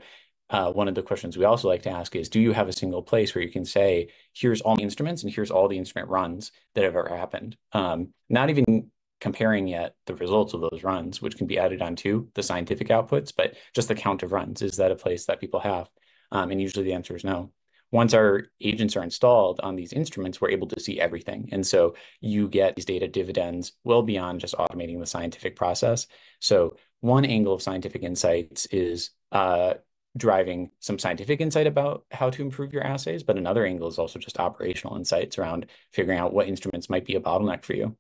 one of the questions we also like to ask is, do you have a single place where you can say, here's all the instruments and here's all the instrument runs that have ever happened? Not even comparing yet the results of those runs, which can be added onto the scientific outputs, but just the count of runs. Is that a place that people have? And usually the answer is no. Once our agents are installed on these instruments, we're able to see everything. And so you get these data dividends well beyond just automating the scientific process. So one angle of scientific insights is driving some scientific insight about how to improve your assays, but another angle is also just operational insights around figuring out what instruments might be a bottleneck for you.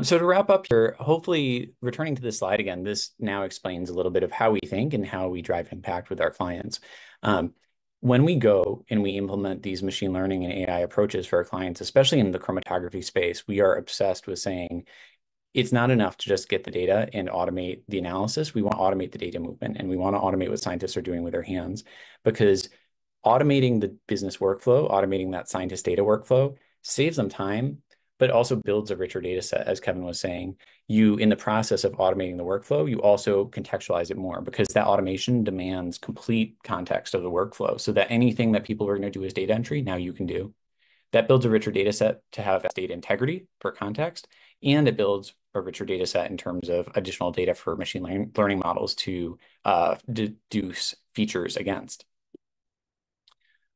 So to wrap up here, hopefully returning to this slide again, this now explains a little bit of how we think and how we drive impact with our clients. When we go and we implement these machine learning and AI approaches for our clients, especially in the chromatography space, we are obsessed with saying it's not enough to just get the data and automate the analysis. We want to automate the data movement, and we want to automate what scientists are doing with their hands, because automating the business workflow, automating that scientist data workflow saves them time, but also builds a richer data set, as Kevin was saying. You, in the process of automating the workflow, you also contextualize it more, because that automation demands complete context of the workflow, so that anything that people are going to do as data entry, now you can do. That builds a richer data set to have data integrity for context, and it builds a richer data set in terms of additional data for machine learning models to deduce features against.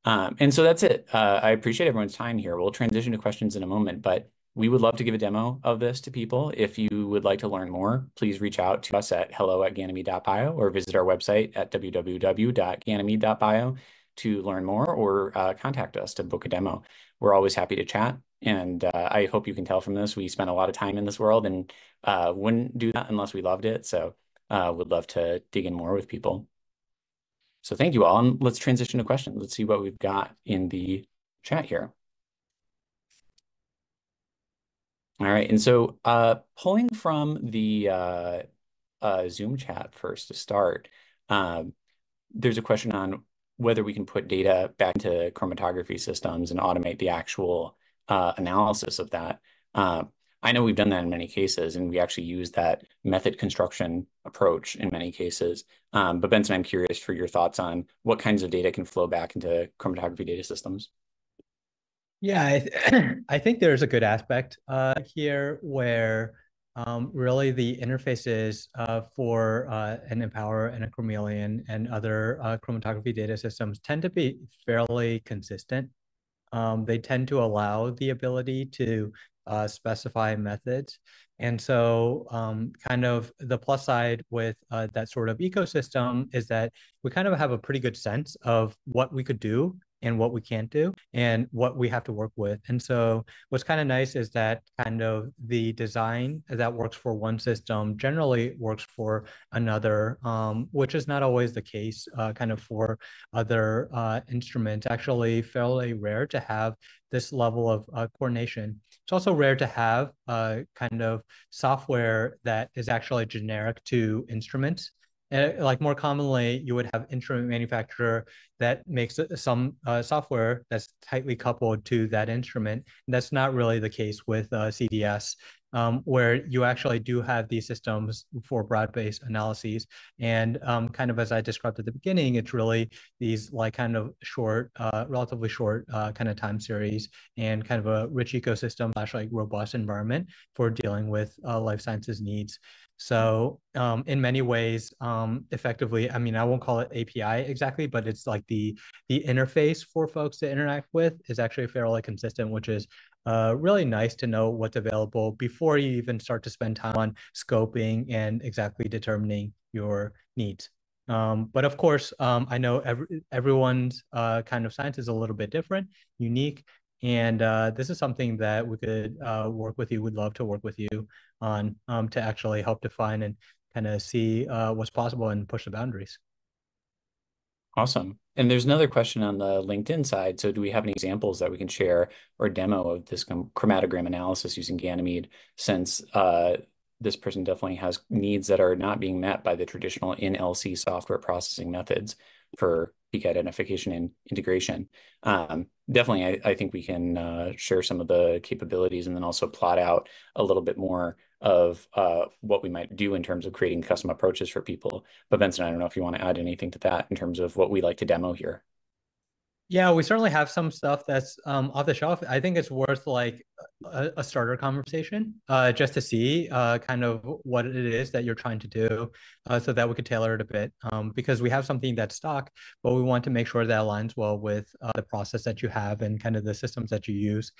And so that's it. I appreciate everyone's time here. We'll transition to questions in a moment, but we would love to give a demo of this to people. If you would like to learn more, please reach out to us at hello@ganymede.bio or visit our website at www.ganymede.bio to learn more, or contact us to book a demo. We're always happy to chat. And I hope you can tell from this, we spent a lot of time in this world and wouldn't do that unless we loved it. So would love to dig in more with people. So thank you all, and let's transition to questions. Let's see what we've got in the chat here. All right, and so pulling from the Zoom chat first to start, there's a question on whether we can put data back into chromatography systems and automate the actual analysis of that. I know we've done that in many cases, and we actually use that method construction approach in many cases. But Benson, I'm curious for your thoughts on what kinds of data can flow back into chromatography data systems. Yeah, I think there's a good aspect here where really the interfaces for an Empower and a Chromeleon and other chromatography data systems tend to be fairly consistent. They tend to allow the ability to specify methods. And so kind of the plus side with that sort of ecosystem is that we kind of have a pretty good sense of what we could do and what we can't do and what we have to work with. And so what's kind of nice is that kind of the design that works for one system generally works for another, which is not always the case kind of for other instruments. Actually fairly rare to have this level of coordination. It's also rare to have kind of software that is actually generic to instruments. Like more commonly, you would have instrument manufacturer that makes some software that's tightly coupled to that instrument. And that's not really the case with CDS, where you actually do have these systems for broad-based analyses. And kind of as I described at the beginning, it's really these like kind of short, relatively short kind of time series and kind of a rich ecosystem / like robust environment for dealing with life sciences needs. So in many ways, effectively, I mean, I won't call it API exactly, but it's like the interface for folks to interact with is actually fairly consistent, which is really nice to know what's available before you even start to spend time on scoping and exactly determining your needs. But of course, I know everyone's kind of science is a little bit different, unique. And this is something that we could work with you. Would love to work with you on to actually help define and kind of see what's possible and push the boundaries. Awesome. And there's another question on the LinkedIn side. So do we have any examples that we can share or demo of this chromatogram analysis using Ganymede, since this person definitely has needs that are not being met by the traditional in-LC software processing methods for peak identification and integration? Definitely, I think we can share some of the capabilities and then also plot out a little bit more of what we might do in terms of creating custom approaches for people. But Benson, I don't know if you want to add anything to that in terms of what we like to demo here. Yeah, we certainly have some stuff that's off the shelf. I think it's worth like a starter conversation just to see kind of what it is that you're trying to do so that we could tailor it a bit because we have something that's stock, but we want to make sure that aligns well with the process that you have and kind of the systems that you use.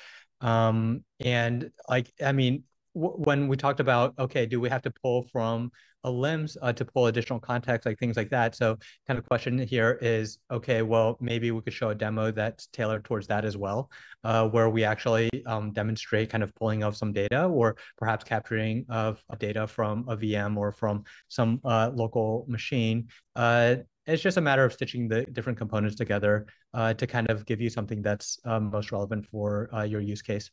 And like, I mean, when we talked about, okay, do we have to pull from a LIMS to pull additional context, like things like that? So kind of question here is, okay, well, maybe we could show a demo that's tailored towards that as well, where we actually demonstrate kind of pulling of some data or perhaps capturing of data from a VM or from some local machine. It's just a matter of stitching the different components together to kind of give you something that's most relevant for your use case.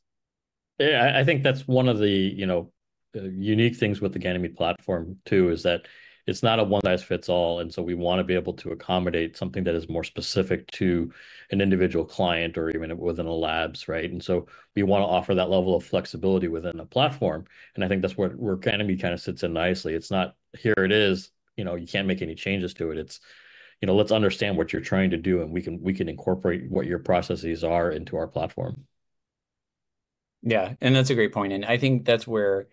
Yeah, I think that's one of the, unique things with the Ganymede platform too, is that it's not a one size fits all. And so we want to be able to accommodate something that is more specific to an individual client or even within a labs, right? And so we want to offer that level of flexibility within a platform. And I think that's where Ganymede kind of sits in nicely. It's not, here it is, you can't make any changes to it. It's, let's understand what you're trying to do, and we can incorporate what your processes are into our platform. Yeah, and that's a great point. And I think that's where,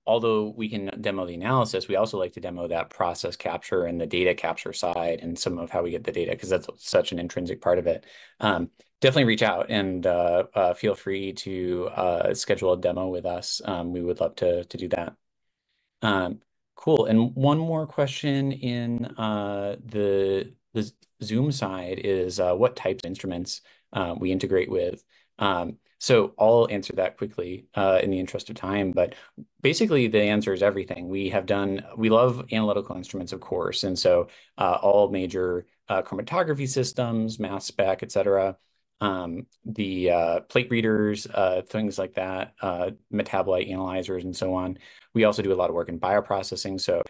although we can demo the analysis, we also like to demo that process capture and the data capture side and some of how we get the data, because that's such an intrinsic part of it. Definitely reach out and feel free to schedule a demo with us. We would love to do that. Cool. And one more question in the Zoom side is what types of instruments we integrate with. So I'll answer that quickly in the interest of time, but basically the answer is everything. We love analytical instruments, of course. And so all major chromatography systems, mass spec, et cetera, the plate readers, things like that, metabolite analyzers, and so on. We also do a lot of work in bioprocessing. So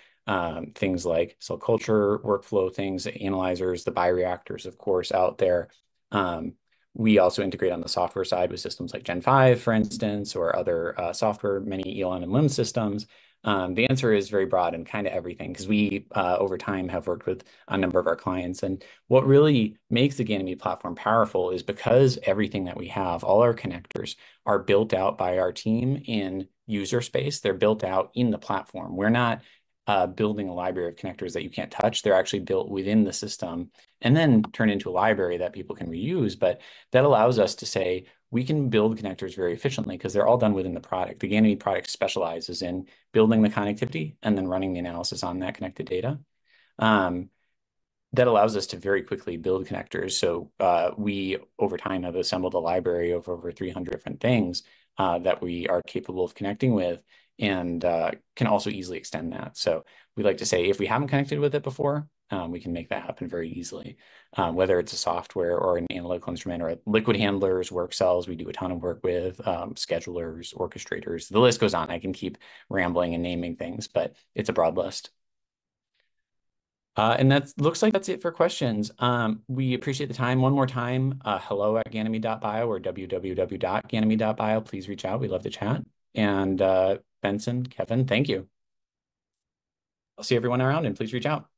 things like cell culture, workflow things, analyzers, the bioreactors, of course, out there. We also integrate on the software side with systems like Gen 5, for instance, or other software, many ELN and LIMS systems. The answer is very broad and kind of everything, because we, over time, have worked with a number of our clients. And what really makes the Ganymede platform powerful is because everything that we have, all our connectors, are built out by our team in user space. They're built out in the platform. We're not building a library of connectors that you can't touch. They're actually built within the system and then turn into a library that people can reuse. But that allows us to say, we can build connectors very efficiently because they're all done within the product. The Ganymede product specializes in building the connectivity and then running the analysis on that connected data. That allows us to very quickly build connectors. So we, over time, have assembled a library of over 300 different things that we are capable of connecting with, and can also easily extend that. So we like to say, if we haven't connected with it before, we can make that happen very easily. Whether it's a software or an analytical instrument or liquid handlers, work cells, we do a ton of work with schedulers, orchestrators. The list goes on. I can keep rambling and naming things, but it's a broad list. And that looks like that's it for questions. We appreciate the time. One more time, hello@ganymede.bio or www.ganymede.bio. Please reach out. We love to chat. And Benson, Kevin, thank you. I'll see everyone around, and please reach out.